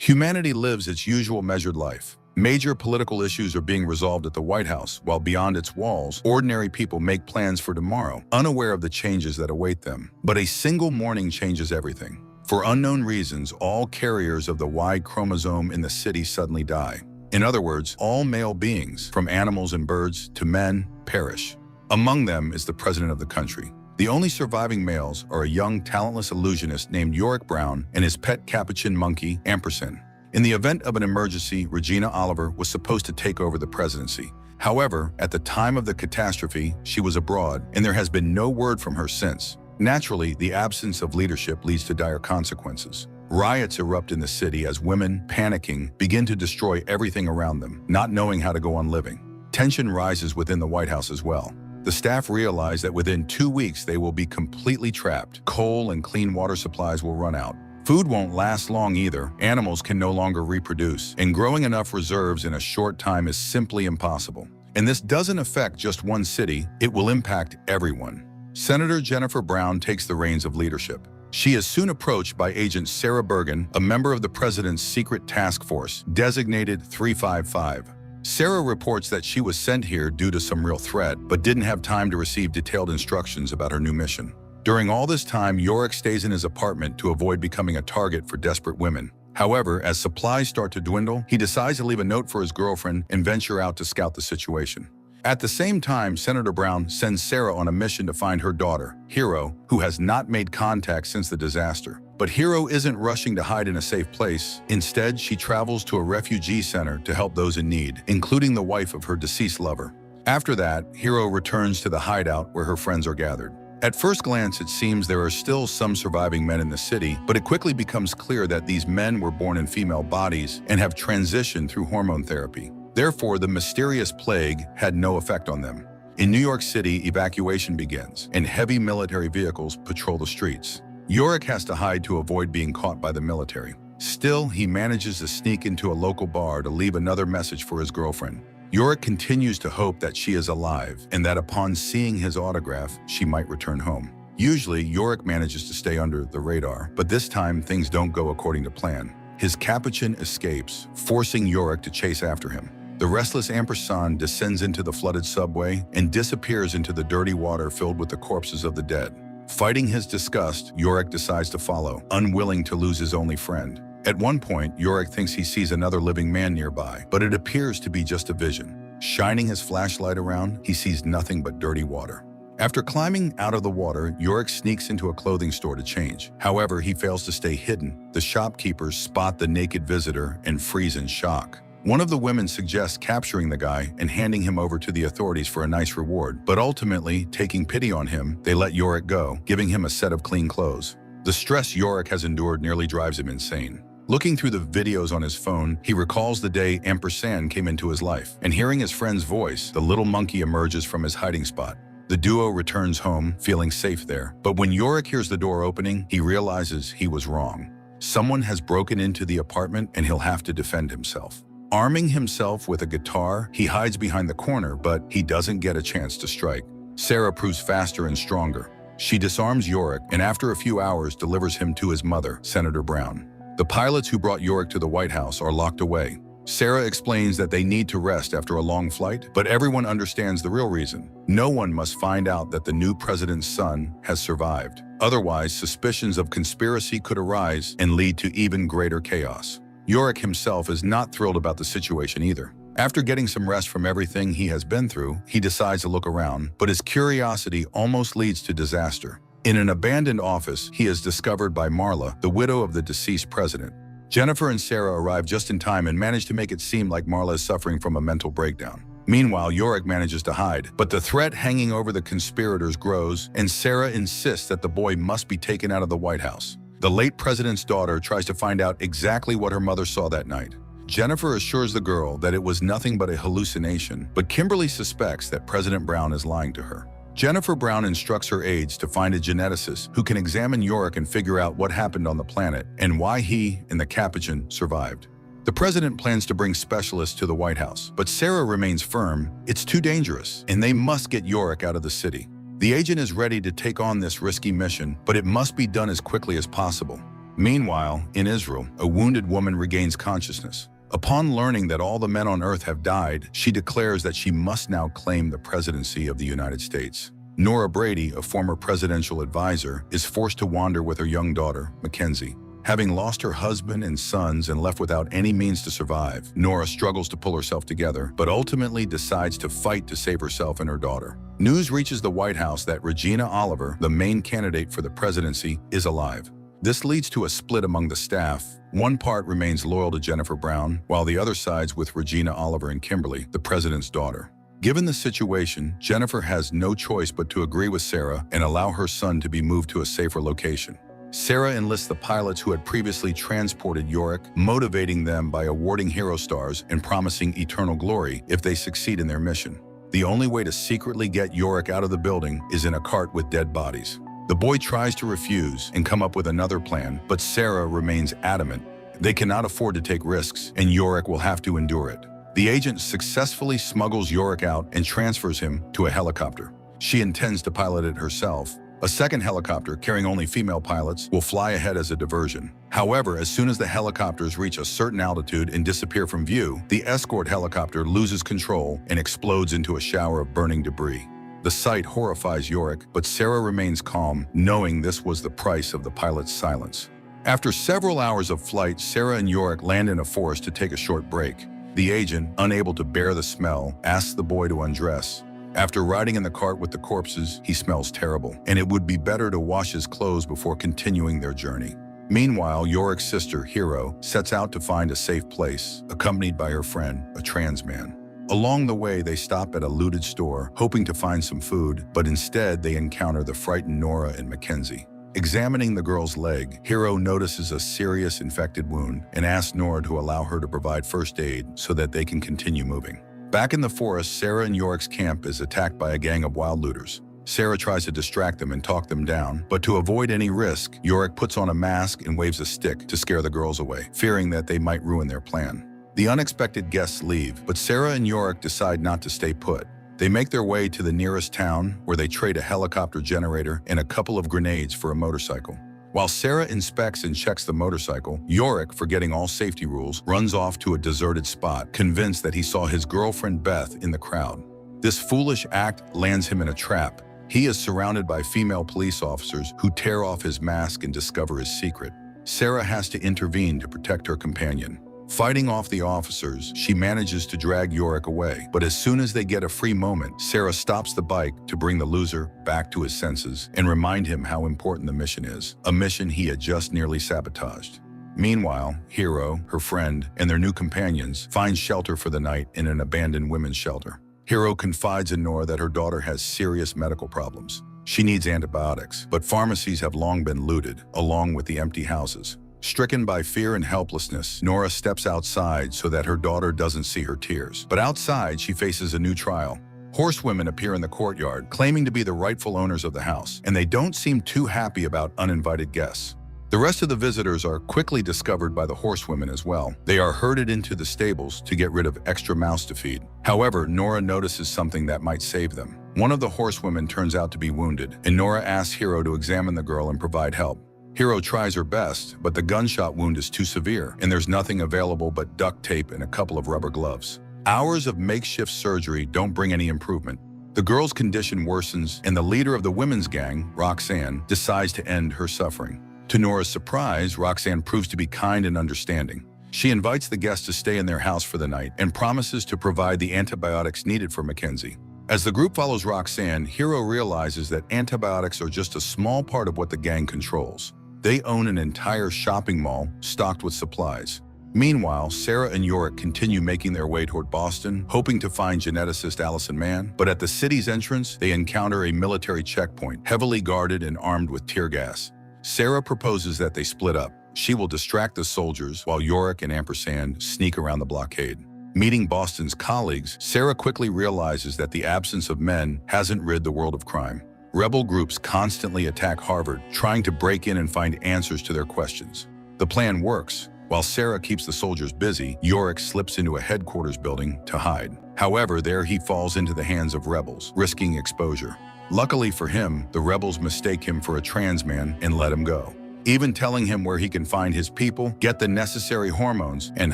Humanity lives its usual measured life. Major political issues are being resolved at the White House, while beyond its walls, ordinary people make plans for tomorrow, unaware of the changes that await them. But a single morning changes everything. For unknown reasons, all carriers of the Y chromosome in the city suddenly die. In other words, all male beings, from animals and birds to men, perish. Among them is the president of the country. The only surviving males are a young, talentless illusionist named Yorick Brown and his pet capuchin monkey, Ampersand. In the event of an emergency, Regina Oliver was supposed to take over the presidency. However, at the time of the catastrophe, she was abroad, and there has been no word from her since. Naturally, the absence of leadership leads to dire consequences. Riots erupt in the city as women, panicking, begin to destroy everything around them, not knowing how to go on living. Tension rises within the White House as well. The staff realize that within 2 weeks they will be completely trapped. Coal and clean water supplies will run out. Food won't last long either. Animals can no longer reproduce, and growing enough reserves in a short time is simply impossible. And this doesn't affect just one city, it will impact everyone. Senator Jennifer Brown takes the reins of leadership. She is soon approached by Agent Sarah Bergen, a member of the president's secret task force, designated 355. Sarah reports that she was sent here due to some real threat, but didn't have time to receive detailed instructions about her new mission. During all this time, Yorick stays in his apartment to avoid becoming a target for desperate women. However, as supplies start to dwindle, he decides to leave a note for his girlfriend and venture out to scout the situation. At the same time, Senator Brown sends Sarah on a mission to find her daughter, Hero, who has not made contact since the disaster. But Hero isn't rushing to hide in a safe place. Instead, she travels to a refugee center to help those in need, including the wife of her deceased lover. After that, Hero returns to the hideout where her friends are gathered. At first glance, it seems there are still some surviving men in the city, but it quickly becomes clear that these men were born in female bodies and have transitioned through hormone therapy. Therefore, the mysterious plague had no effect on them. In New York City, evacuation begins, and heavy military vehicles patrol the streets. Yorick has to hide to avoid being caught by the military. Still, he manages to sneak into a local bar to leave another message for his girlfriend. Yorick continues to hope that she is alive, and that upon seeing his autograph, she might return home. Usually, Yorick manages to stay under the radar, but this time things don't go according to plan. His capuchin escapes, forcing Yorick to chase after him. The restless Ampersand descends into the flooded subway and disappears into the dirty water filled with the corpses of the dead. Fighting his disgust, Yorick decides to follow, unwilling to lose his only friend. At one point, Yorick thinks he sees another living man nearby, but it appears to be just a vision. Shining his flashlight around, he sees nothing but dirty water. After climbing out of the water, Yorick sneaks into a clothing store to change. However, he fails to stay hidden. The shopkeepers spot the naked visitor and freeze in shock. One of the women suggests capturing the guy and handing him over to the authorities for a nice reward, but ultimately, taking pity on him, they let Yorick go, giving him a set of clean clothes. The stress Yorick has endured nearly drives him insane. Looking through the videos on his phone, he recalls the day Ampersand came into his life, and hearing his friend's voice, the little monkey emerges from his hiding spot. The duo returns home, feeling safe there, but when Yorick hears the door opening, he realizes he was wrong. Someone has broken into the apartment and he'll have to defend himself. Arming himself with a guitar, he hides behind the corner, but he doesn't get a chance to strike. Sarah proves faster and stronger. She disarms Yorick and after a few hours delivers him to his mother, Senator Brown. The pilots who brought Yorick to the White House are locked away. Sarah explains that they need to rest after a long flight, but everyone understands the real reason. No one must find out that the new president's son has survived. Otherwise, suspicions of conspiracy could arise and lead to even greater chaos. Yorick himself is not thrilled about the situation either. After getting some rest from everything he has been through, he decides to look around, but his curiosity almost leads to disaster. In an abandoned office, he is discovered by Marla, the widow of the deceased president. Jennifer and Sarah arrive just in time and manage to make it seem like Marla is suffering from a mental breakdown. Meanwhile, Yorick manages to hide, but the threat hanging over the conspirators grows, and Sarah insists that the boy must be taken out of the White House. The late president's daughter tries to find out exactly what her mother saw that night. Jennifer assures the girl that it was nothing but a hallucination, but Kimberly suspects that President Brown is lying to her. Jennifer Brown instructs her aides to find a geneticist who can examine Yorick and figure out what happened on the planet and why he and the capuchin survived. The president plans to bring specialists to the White House, but Sarah remains firm. It's too dangerous, and they must get Yorick out of the city. The agent is ready to take on this risky mission, but it must be done as quickly as possible. Meanwhile, in Israel, a wounded woman regains consciousness. Upon learning that all the men on Earth have died, she declares that she must now claim the presidency of the United States. Nora Brady, a former presidential advisor, is forced to wander with her young daughter, Mackenzie. Having lost her husband and sons and left without any means to survive, Nora struggles to pull herself together, but ultimately decides to fight to save herself and her daughter. News reaches the White House that Regina Oliver, the main candidate for the presidency, is alive. This leads to a split among the staff. One part remains loyal to Jennifer Brown, while the other sides with Regina Oliver and Kimberly, the president's daughter. Given the situation, Jennifer has no choice but to agree with Sarah and allow her son to be moved to a safer location. Sarah enlists the pilots who had previously transported Yorick, motivating them by awarding hero stars and promising eternal glory if they succeed in their mission. The only way to secretly get Yorick out of the building is in a cart with dead bodies. The boy tries to refuse and come up with another plan, but Sarah remains adamant. They cannot afford to take risks, and Yorick will have to endure it. The agent successfully smuggles Yorick out and transfers him to a helicopter. She intends to pilot it herself. A second helicopter, carrying only female pilots, will fly ahead as a diversion. However, as soon as the helicopters reach a certain altitude and disappear from view, the escort helicopter loses control and explodes into a shower of burning debris. The sight horrifies Yorick, but Sarah remains calm, knowing this was the price of the pilot's silence. After several hours of flight, Sarah and Yorick land in a forest to take a short break. The agent, unable to bear the smell, asks the boy to undress. After riding in the cart with the corpses, he smells terrible, and it would be better to wash his clothes before continuing their journey. Meanwhile, Yorick's sister, Hero, sets out to find a safe place, accompanied by her friend, a trans man. Along the way, they stop at a looted store, hoping to find some food, but instead they encounter the frightened Nora and Mackenzie. Examining the girl's leg, Hero notices a serious infected wound and asks Nora to allow her to provide first aid so that they can continue moving. Back in the forest, Sarah and Yorick's camp is attacked by a gang of wild looters. Sarah tries to distract them and talk them down, but to avoid any risk, Yorick puts on a mask and waves a stick to scare the girls away, fearing that they might ruin their plan. The unexpected guests leave, but Sarah and Yorick decide not to stay put. They make their way to the nearest town, where they trade a helicopter generator and a couple of grenades for a motorcycle. While Sarah inspects and checks the motorcycle, Yorick, forgetting all safety rules, runs off to a deserted spot, convinced that he saw his girlfriend Beth in the crowd. This foolish act lands him in a trap. He is surrounded by female police officers who tear off his mask and discover his secret. Sarah has to intervene to protect her companion. Fighting off the officers, she manages to drag Yorick away, but as soon as they get a free moment, Sarah stops the bike to bring the loser back to his senses and remind him how important the mission is, a mission he had just nearly sabotaged. Meanwhile, Hero, her friend, and their new companions find shelter for the night in an abandoned women's shelter. Hero confides in Nora that her daughter has serious medical problems. She needs antibiotics, but pharmacies have long been looted, along with the empty houses. Stricken by fear and helplessness, Nora steps outside so that her daughter doesn't see her tears. But outside, she faces a new trial. Horsewomen appear in the courtyard, claiming to be the rightful owners of the house, and they don't seem too happy about uninvited guests. The rest of the visitors are quickly discovered by the horsewomen as well. They are herded into the stables to get rid of extra mouths to feed. However, Nora notices something that might save them. One of the horsewomen turns out to be wounded, and Nora asks Hero to examine the girl and provide help. Hero tries her best, but the gunshot wound is too severe, and there's nothing available but duct tape and a couple of rubber gloves. Hours of makeshift surgery don't bring any improvement. The girl's condition worsens, and the leader of the women's gang, Roxanne, decides to end her suffering. To Nora's surprise, Roxanne proves to be kind and understanding. She invites the guests to stay in their house for the night and promises to provide the antibiotics needed for Mackenzie. As the group follows Roxanne, Hero realizes that antibiotics are just a small part of what the gang controls. They own an entire shopping mall stocked with supplies. Meanwhile, Sarah and Yorick continue making their way toward Boston, hoping to find geneticist Allison Mann, but at the city's entrance, they encounter a military checkpoint, heavily guarded and armed with tear gas. Sarah proposes that they split up. She will distract the soldiers while Yorick and Ampersand sneak around the blockade. Meeting Boston's colleagues, Sarah quickly realizes that the absence of men hasn't rid the world of crime. Rebel groups constantly attack Harvard, trying to break in and find answers to their questions. The plan works. While Sarah keeps the soldiers busy, Yorick slips into a headquarters building to hide. However, there he falls into the hands of rebels, risking exposure. Luckily for him, the rebels mistake him for a trans man and let him go. even telling him where he can find his people, get the necessary hormones, and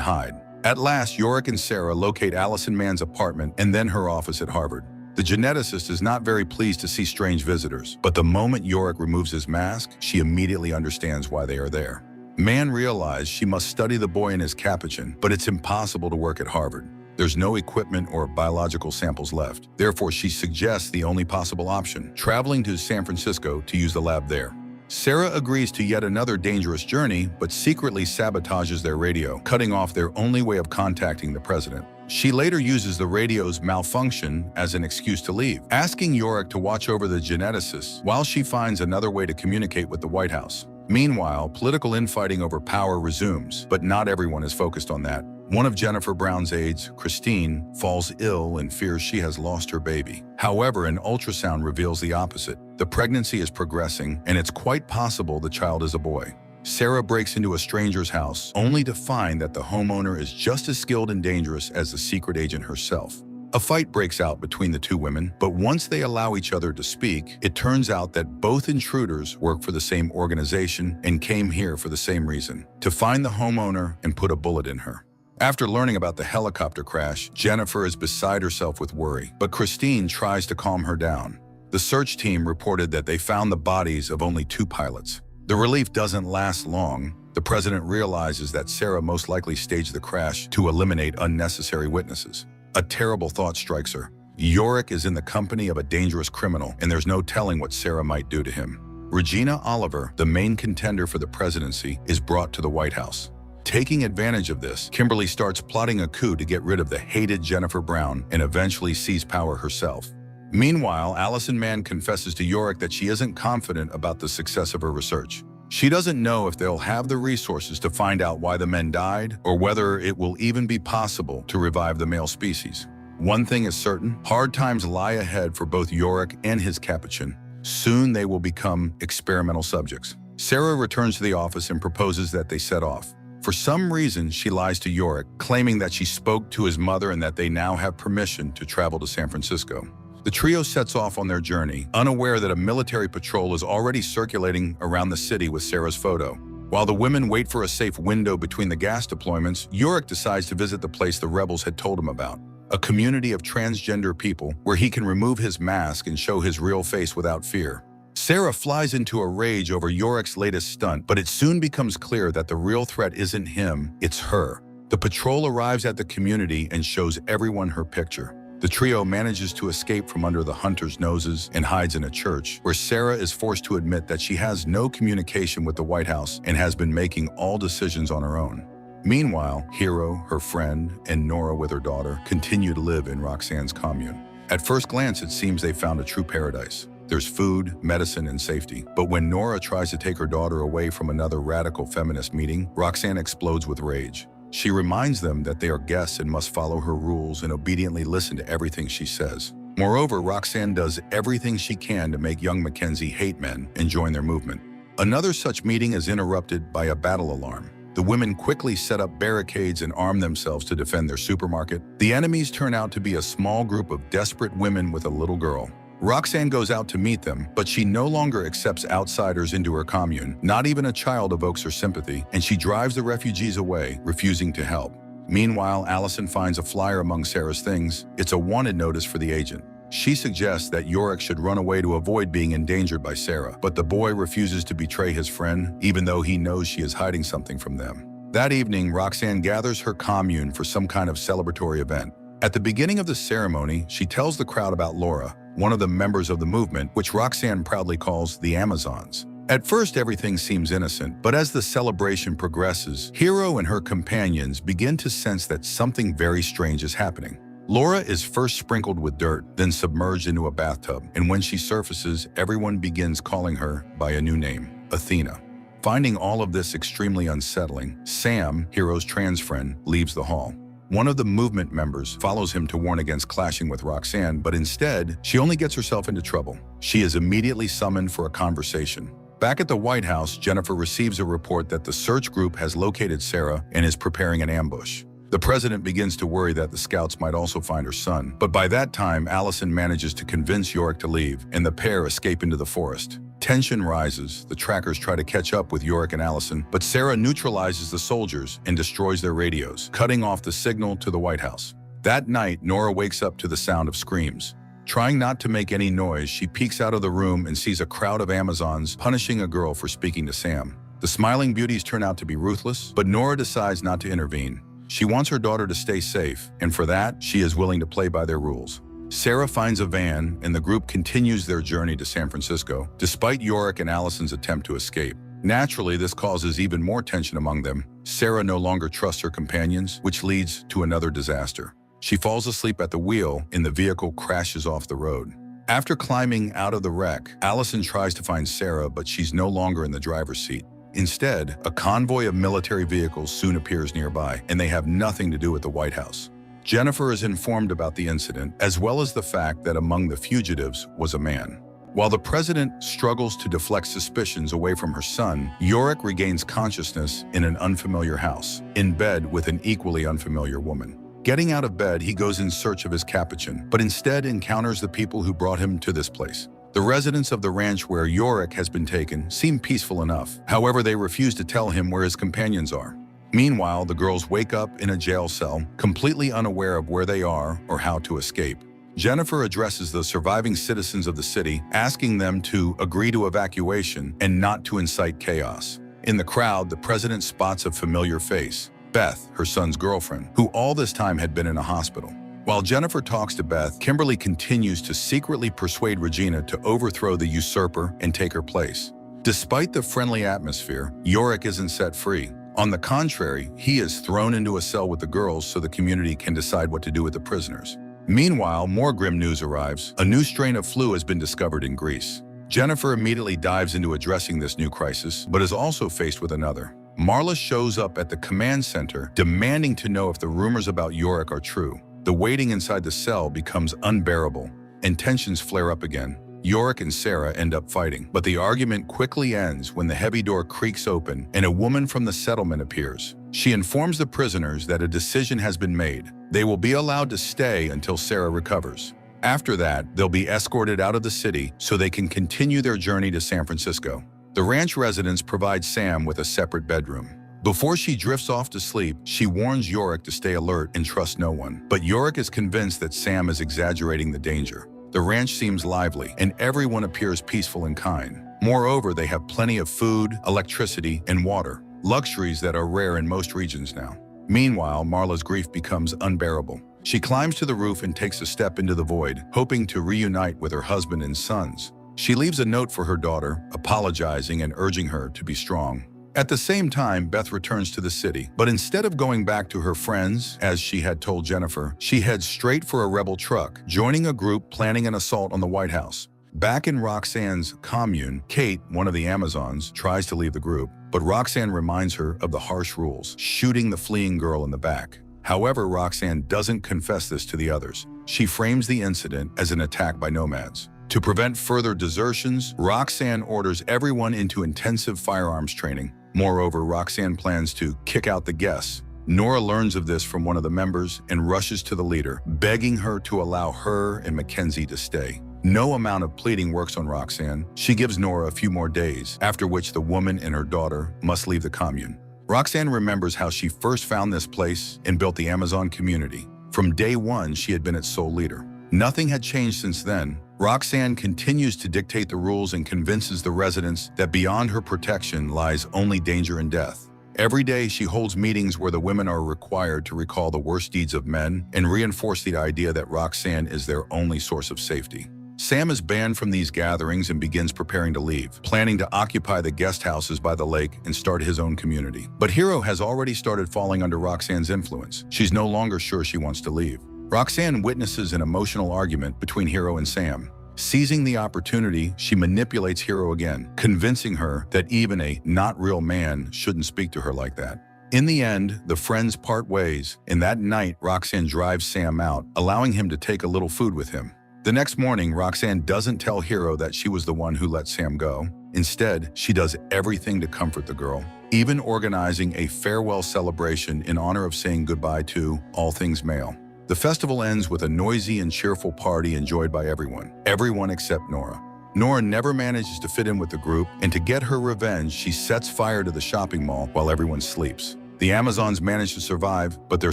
hide. At last, Yorick and Sarah locate Allison Mann's apartment and then her office at Harvard. The geneticist is not very pleased to see strange visitors, but the moment Yorick removes his mask, she immediately understands why they are there. Mann realized she must study the boy in his capuchin, but it's impossible to work at Harvard. There's no equipment or biological samples left. Therefore, she suggests the only possible option, traveling to San Francisco to use the lab there. Sarah agrees to yet another dangerous journey, but secretly sabotages their radio, cutting off their only way of contacting the president. She later uses the radio's malfunction as an excuse to leave, asking Yorick to watch over the geneticists while she finds another way to communicate with the White House. Meanwhile, political infighting over power resumes, but not everyone is focused on that. One of Jennifer Brown's aides, Christine, falls ill and fears she has lost her baby. However, an ultrasound reveals the opposite. The pregnancy is progressing, and it's quite possible the child is a boy. Sarah breaks into a stranger's house, only to find that the homeowner is just as skilled and dangerous as the secret agent herself. A fight breaks out between the two women, but once they allow each other to speak, it turns out that both intruders work for the same organization and came here for the same reason, to find the homeowner and put a bullet in her. After learning about the helicopter crash, Jennifer is beside herself with worry, but Christine tries to calm her down. The search team reported that they found the bodies of only 2 pilots. The relief doesn't last long. The president realizes that Sarah most likely staged the crash to eliminate unnecessary witnesses. A terrible thought strikes her. Yorick is in the company of a dangerous criminal, and there's no telling what Sarah might do to him. Regina Oliver, the main contender for the presidency, is brought to the White House. Taking advantage of this, Kimberly starts plotting a coup to get rid of the hated Jennifer Brown and eventually seize power herself. Meanwhile, Allison Mann confesses to Yorick that she isn't confident about the success of her research. She doesn't know if they'll have the resources to find out why the men died or whether it will even be possible to revive the male species. One thing is certain, hard times lie ahead for both Yorick and his capuchin. Soon they will become experimental subjects. Sarah returns to the office and proposes that they set off. For some reason, she lies to Yorick, claiming that she spoke to his mother and that they now have permission to travel to San Francisco. The trio sets off on their journey, unaware that a military patrol is already circulating around the city with Sarah's photo. While the women wait for a safe window between the gas deployments, Yorick decides to visit the place the rebels had told him about, a community of transgender people where he can remove his mask and show his real face without fear. Sarah flies into a rage over Yorick's latest stunt, but it soon becomes clear that the real threat isn't him, it's her. The patrol arrives at the community and shows everyone her picture. The trio manages to escape from under the hunters' noses and hides in a church, where Sarah is forced to admit that she has no communication with the White House and has been making all decisions on her own. Meanwhile, Hero, her friend, and Nora with her daughter continue to live in Roxanne's commune. At first glance, it seems they found a true paradise. There's food, medicine, and safety. But when Nora tries to take her daughter away from another radical feminist meeting, Roxanne explodes with rage. She reminds them that they are guests and must follow her rules and obediently listen to everything she says. Moreover, Roxanne does everything she can to make young Mackenzie hate men and join their movement. Another such meeting is interrupted by a battle alarm. The women quickly set up barricades and arm themselves to defend their supermarket. The enemies turn out to be a small group of desperate women with a little girl. Roxanne goes out to meet them, but she no longer accepts outsiders into her commune. Not even a child evokes her sympathy, and she drives the refugees away, refusing to help. Meanwhile, Allison finds a flyer among Sarah's things. It's a wanted notice for the agent. She suggests that Yorick should run away to avoid being endangered by Sarah, but the boy refuses to betray his friend, even though he knows she is hiding something from them. That evening, Roxanne gathers her commune for some kind of celebratory event. At the beginning of the ceremony, she tells the crowd about Laura, one of the members of the movement, which Roxanne proudly calls the Amazons. At first, everything seems innocent, but as the celebration progresses, Hero and her companions begin to sense that something very strange is happening. Laura is first sprinkled with dirt, then submerged into a bathtub, and when she surfaces, everyone begins calling her by a new name, Athena. Finding all of this extremely unsettling, Sam, Hero's trans friend, leaves the hall. One of the movement members follows him to warn against clashing with Roxanne, but instead, she only gets herself into trouble. She is immediately summoned for a conversation. Back at the White House, Jennifer receives a report that the search group has located Sarah and is preparing an ambush. The president begins to worry that the scouts might also find her son, but by that time, Allison manages to convince Yorick to leave, and the pair escape into the forest. Tension rises. The trackers try to catch up with Yorick and Allison, but Sarah neutralizes the soldiers and destroys their radios, cutting off the signal to the White House. That night, Nora wakes up to the sound of screams. Trying not to make any noise, she peeks out of the room and sees a crowd of Amazons punishing a girl for speaking to Sam. The smiling beauties turn out to be ruthless, but Nora decides not to intervene. She wants her daughter to stay safe, and for that, she is willing to play by their rules. Sarah finds a van, and the group continues their journey to San Francisco, despite Yorick and Allison's attempt to escape. Naturally, this causes even more tension among them. Sarah no longer trusts her companions, which leads to another disaster. She falls asleep at the wheel, and the vehicle crashes off the road. After climbing out of the wreck, Allison tries to find Sarah, but she's no longer in the driver's seat. Instead, a convoy of military vehicles soon appears nearby, and they have nothing to do with the White House. Jennifer is informed about the incident, as well as the fact that among the fugitives was a man. While the president struggles to deflect suspicions away from her son, Yorick regains consciousness in an unfamiliar house, in bed with an equally unfamiliar woman. Getting out of bed, he goes in search of his capuchin, but instead encounters the people who brought him to this place. The residents of the ranch where Yorick has been taken seem peaceful enough. However, they refuse to tell him where his companions are. Meanwhile, the girls wake up in a jail cell, completely unaware of where they are or how to escape. Jennifer addresses the surviving citizens of the city, asking them to agree to evacuation and not to incite chaos. In the crowd, the president spots a familiar face, Beth, her son's girlfriend, who all this time had been in a hospital. While Jennifer talks to Beth, Kimberly continues to secretly persuade Regina to overthrow the usurper and take her place. Despite the friendly atmosphere, Yorick isn't set free. On the contrary, he is thrown into a cell with the girls so the community can decide what to do with the prisoners. Meanwhile, more grim news arrives. A new strain of flu has been discovered in Greece. Jennifer immediately dives into addressing this new crisis, but is also faced with another. Marla shows up at the command center, demanding to know if the rumors about Yorick are true. The waiting inside the cell becomes unbearable, and tensions flare up again. Yorick and Sarah end up fighting, but the argument quickly ends when the heavy door creaks open and a woman from the settlement appears. She informs the prisoners that a decision has been made. They will be allowed to stay until Sarah recovers. After that, they'll be escorted out of the city so they can continue their journey to San Francisco. The ranch residents provide Sam with a separate bedroom. Before she drifts off to sleep, she warns Yorick to stay alert and trust no one. But Yorick is convinced that Sam is exaggerating the danger. The ranch seems lively, and everyone appears peaceful and kind. Moreover, they have plenty of food, electricity, and water, luxuries that are rare in most regions now. Meanwhile, Marla's grief becomes unbearable. She climbs to the roof and takes a step into the void, hoping to reunite with her husband and sons. She leaves a note for her daughter, apologizing and urging her to be strong. At the same time, Beth returns to the city, but instead of going back to her friends, as she had told Jennifer, she heads straight for a rebel truck, joining a group planning an assault on the White House. Back in Roxanne's commune, Kate, one of the Amazons, tries to leave the group, but Roxanne reminds her of the harsh rules, shooting the fleeing girl in the back. However, Roxanne doesn't confess this to the others. She frames the incident as an attack by nomads. To prevent further desertions, Roxanne orders everyone into intensive firearms training. Moreover, Roxanne plans to kick out the guests. Nora learns of this from one of the members and rushes to the leader, begging her to allow her and Mackenzie to stay. No amount of pleading works on Roxanne. She gives Nora a few more days, after which the woman and her daughter must leave the commune. Roxanne remembers how she first found this place and built the Amazon community. From day one, she had been its sole leader. Nothing had changed since then. Roxanne continues to dictate the rules and convinces the residents that beyond her protection lies only danger and death. Every day, she holds meetings where the women are required to recall the worst deeds of men and reinforce the idea that Roxanne is their only source of safety. Sam is banned from these gatherings and begins preparing to leave, planning to occupy the guest houses by the lake and start his own community. But Hero has already started falling under Roxanne's influence. She's no longer sure she wants to leave. Roxanne witnesses an emotional argument between Hero and Sam. Seizing the opportunity, she manipulates Hero again, convincing her that even a not-real man shouldn't speak to her like that. In the end, the friends part ways, and that night, Roxanne drives Sam out, allowing him to take a little food with him. The next morning, Roxanne doesn't tell Hero that she was the one who let Sam go. Instead, she does everything to comfort the girl, even organizing a farewell celebration in honor of saying goodbye to all things male. The festival ends with a noisy and cheerful party enjoyed by everyone except Nora. Nora never manages to fit in with the group, and to get her revenge, she sets fire to the shopping mall while everyone sleeps. The Amazons manage to survive, but their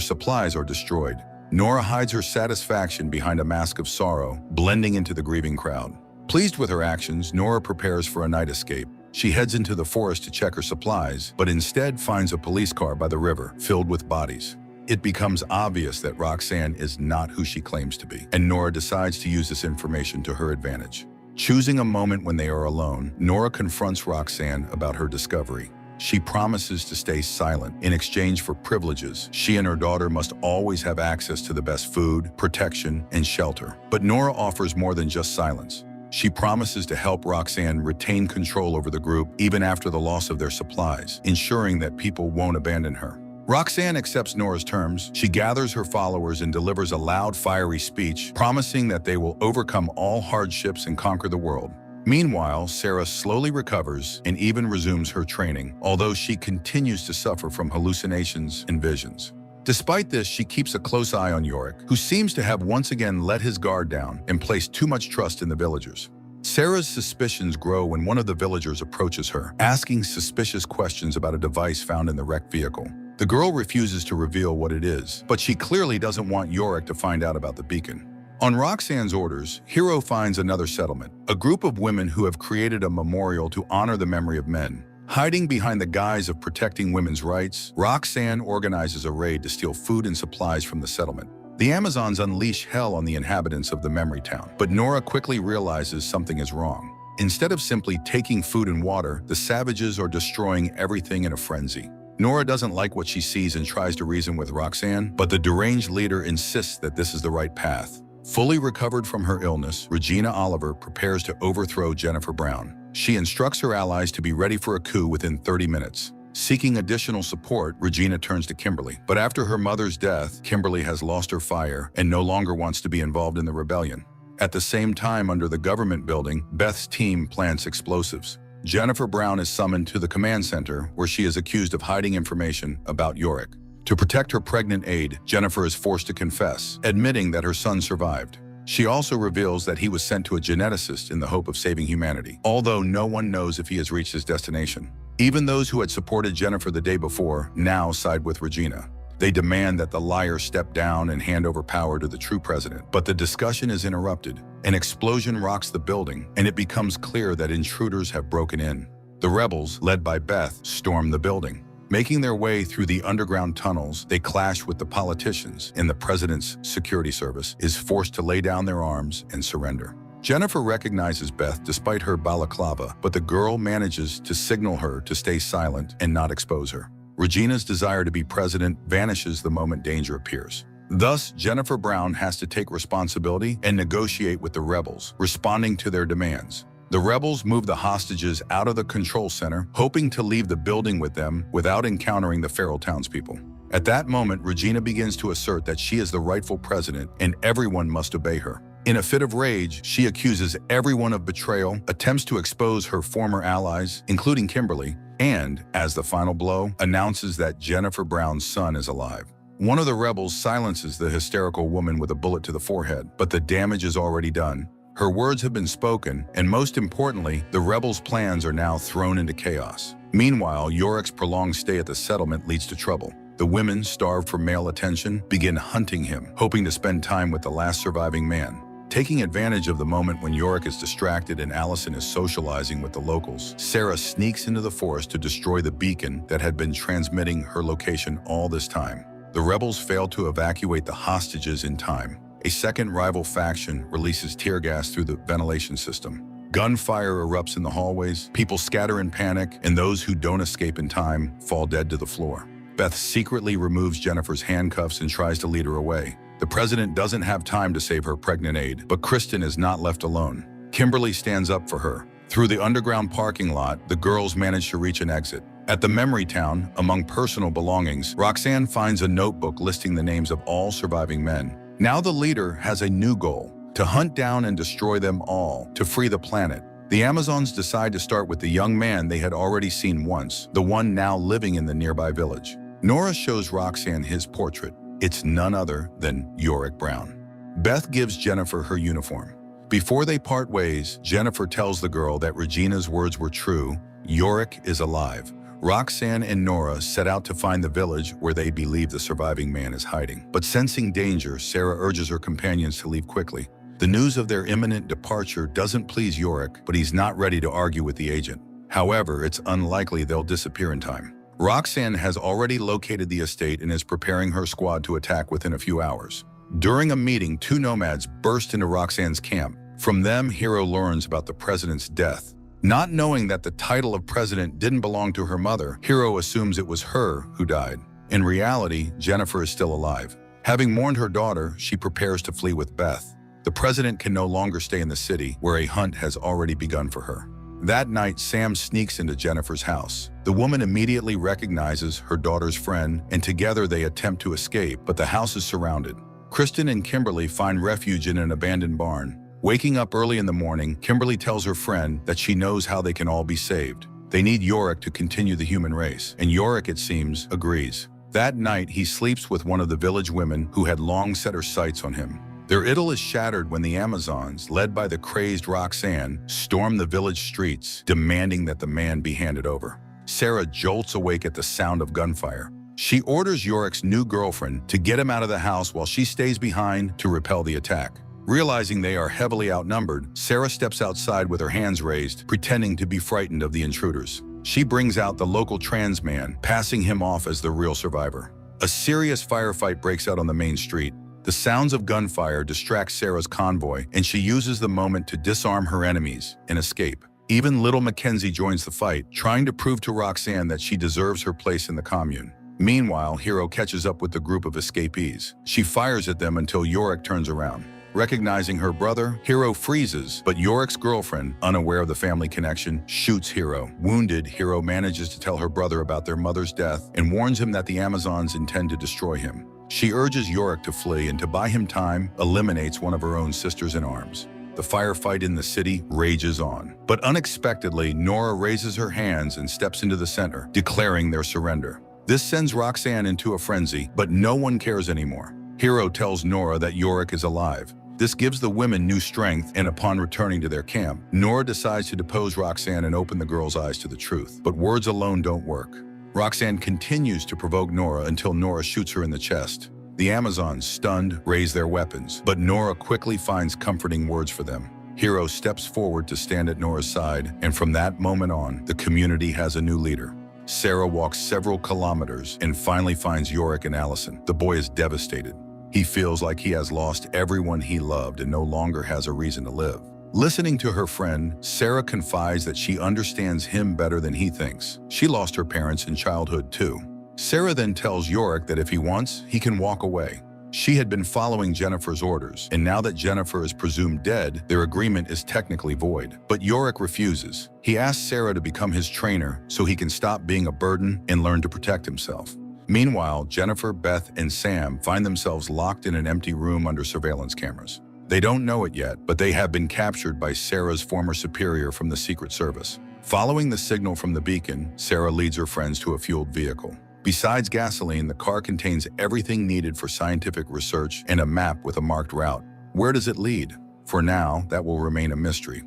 supplies are destroyed. Nora hides her satisfaction behind a mask of sorrow, blending into the grieving crowd. Pleased with her actions, Nora prepares for a night escape. She heads into the forest to check her supplies, but instead finds a police car by the river, filled with bodies. It becomes obvious that Roxanne is not who she claims to be, and Nora decides to use this information to her advantage. Choosing a moment when they are alone, Nora confronts Roxanne about her discovery. She promises to stay silent. In exchange for privileges, she and her daughter must always have access to the best food, protection, and shelter. But Nora offers more than just silence. She promises to help Roxanne retain control over the group even after the loss of their supplies, ensuring that people won't abandon her. Roxanne accepts Nora's terms. She gathers her followers and delivers a loud, fiery speech, promising that they will overcome all hardships and conquer the world. Meanwhile, Sarah slowly recovers and even resumes her training, although she continues to suffer from hallucinations and visions. Despite this, she keeps a close eye on Yorick, who seems to have once again let his guard down and placed too much trust in the villagers. Sarah's suspicions grow when one of the villagers approaches her, asking suspicious questions about a device found in the wrecked vehicle. The girl refuses to reveal what it is, but she clearly doesn't want Yorick to find out about the beacon. On Roxanne's orders, Hero finds another settlement, a group of women who have created a memorial to honor the memory of men. Hiding behind the guise of protecting women's rights, Roxanne organizes a raid to steal food and supplies from the settlement. The Amazons unleash hell on the inhabitants of the memory town, but Nora quickly realizes something is wrong. Instead of simply taking food and water, the savages are destroying everything in a frenzy. Nora doesn't like what she sees and tries to reason with Roxanne, but the deranged leader insists that this is the right path. Fully recovered from her illness, Regina Oliver prepares to overthrow Jennifer Brown. She instructs her allies to be ready for a coup within 30 minutes. Seeking additional support, Regina turns to Kimberly. But after her mother's death, Kimberly has lost her fire and no longer wants to be involved in the rebellion. At the same time, under the government building, Beth's team plants explosives. Jennifer Brown is summoned to the command center, where she is accused of hiding information about Yorick. To protect her pregnant aide, Jennifer is forced to confess, admitting that her son survived. She also reveals that he was sent to a geneticist in the hope of saving humanity, although no one knows if he has reached his destination. Even those who had supported Jennifer the day before now side with Regina. They demand that the liar step down and hand over power to the true president. But the discussion is interrupted. An explosion rocks the building, and it becomes clear that intruders have broken in. The rebels, led by Beth, storm the building. Making their way through the underground tunnels, they clash with the politicians, and the president's security service is forced to lay down their arms and surrender. Jennifer recognizes Beth despite her balaclava, but the girl manages to signal her to stay silent and not expose her. Regina's desire to be president vanishes the moment danger appears. Thus, Jennifer Brown has to take responsibility and negotiate with the rebels, responding to their demands. The rebels move the hostages out of the control center, hoping to leave the building with them without encountering the feral townspeople. At that moment, Regina begins to assert that she is the rightful president and everyone must obey her. In a fit of rage, she accuses everyone of betrayal, attempts to expose her former allies, including Kimberly, and, as the final blow, announces that Jennifer Brown's son is alive. One of the rebels silences the hysterical woman with a bullet to the forehead, but the damage is already done. Her words have been spoken, and most importantly, the rebels' plans are now thrown into chaos. Meanwhile, Yorick's prolonged stay at the settlement leads to trouble. The women, starved for male attention, begin hunting him, hoping to spend time with the last surviving man. Taking advantage of the moment when Yorick is distracted and Allison is socializing with the locals, Sarah sneaks into the forest to destroy the beacon that had been transmitting her location all this time. The rebels fail to evacuate the hostages in time. A second rival faction releases tear gas through the ventilation system. Gunfire erupts in the hallways, people scatter in panic, and those who don't escape in time fall dead to the floor. Beth secretly removes Jennifer's handcuffs and tries to lead her away. The president doesn't have time to save her pregnant aide, but Kristen is not left alone. Kimberly stands up for her. Through the underground parking lot, the girls manage to reach an exit. At the memory town, among personal belongings, Roxanne finds a notebook listing the names of all surviving men. Now the leader has a new goal: to hunt down and destroy them all, to free the planet. The Amazons decide to start with the young man they had already seen once, the one now living in the nearby village. Nora shows Roxanne his portrait. It's none other than Yorick Brown. Beth gives Jennifer her uniform. Before they part ways, Jennifer tells the girl that Regina's words were true. Yorick is alive. Roxanne and Nora set out to find the village where they believe the surviving man is hiding. But sensing danger, Sarah urges her companions to leave quickly. The news of their imminent departure doesn't please Yorick, but he's not ready to argue with the agent. However, it's unlikely they'll disappear in time. Roxanne has already located the estate and is preparing her squad to attack within a few hours. During a meeting, two nomads burst into Roxanne's camp. From them, Hero learns about the president's death. Not knowing that the title of president didn't belong to her mother, Hero assumes it was her who died. In reality, Jennifer is still alive. Having mourned her daughter, she prepares to flee with Beth. The president can no longer stay in the city, where a hunt has already begun for her. That night, Sam sneaks into Jennifer's house. The woman immediately recognizes her daughter's friend, and together they attempt to escape, but the house is surrounded. Kristen and Kimberly find refuge in an abandoned barn. Waking up early in the morning, Kimberly tells her friend that she knows how they can all be saved. They need Yorick to continue the human race, and Yorick, it seems, agrees. That night, he sleeps with one of the village women who had long set her sights on him. Their idyll is shattered when the Amazons, led by the crazed Roxanne, storm the village streets, demanding that the man be handed over. Sarah jolts awake at the sound of gunfire. She orders Yorick's new girlfriend to get him out of the house while she stays behind to repel the attack. Realizing they are heavily outnumbered, Sarah steps outside with her hands raised, pretending to be frightened of the intruders. She brings out the local trans man, passing him off as the real survivor. A serious firefight breaks out on the main street. The sounds of gunfire distract Sarah's convoy, and she uses the moment to disarm her enemies and escape. Even little Mackenzie joins the fight, trying to prove to Roxanne that she deserves her place in the commune. Meanwhile, Hero catches up with the group of escapees. She fires at them until Yorick turns around. Recognizing her brother, Hero freezes, but Yorick's girlfriend, unaware of the family connection, shoots Hero. Wounded, Hero manages to tell her brother about their mother's death and warns him that the Amazons intend to destroy him. She urges Yorick to flee and, to buy him time, eliminates one of her own sisters in arms. The firefight in the city rages on. But unexpectedly, Nora raises her hands and steps into the center, declaring their surrender. This sends Roxanne into a frenzy, but no one cares anymore. Hero tells Nora that Yorick is alive. This gives the women new strength, and upon returning to their camp, Nora decides to depose Roxanne and open the girl's eyes to the truth. But words alone don't work. Roxanne continues to provoke Nora until Nora shoots her in the chest. The Amazons, stunned, raise their weapons, but Nora quickly finds comforting words for them. Hero steps forward to stand at Nora's side, and from that moment on, the community has a new leader. Sarah walks several kilometers and finally finds Yorick and Allison. The boy is devastated. He feels like he has lost everyone he loved and no longer has a reason to live. Listening to her friend, Sarah confides that she understands him better than he thinks. She lost her parents in childhood too. Sarah then tells Yorick that if he wants, he can walk away. She had been following Jennifer's orders, and now that Jennifer is presumed dead, their agreement is technically void. But Yorick refuses. He asks Sarah to become his trainer so he can stop being a burden and learn to protect himself. Meanwhile, Jennifer, Beth, and Sam find themselves locked in an empty room under surveillance cameras. They don't know it yet, but they have been captured by Sarah's former superior from the Secret Service. Following the signal from the beacon, Sarah leads her friends to a fueled vehicle. Besides gasoline, the car contains everything needed for scientific research and a map with a marked route. Where does it lead? For now, that will remain a mystery.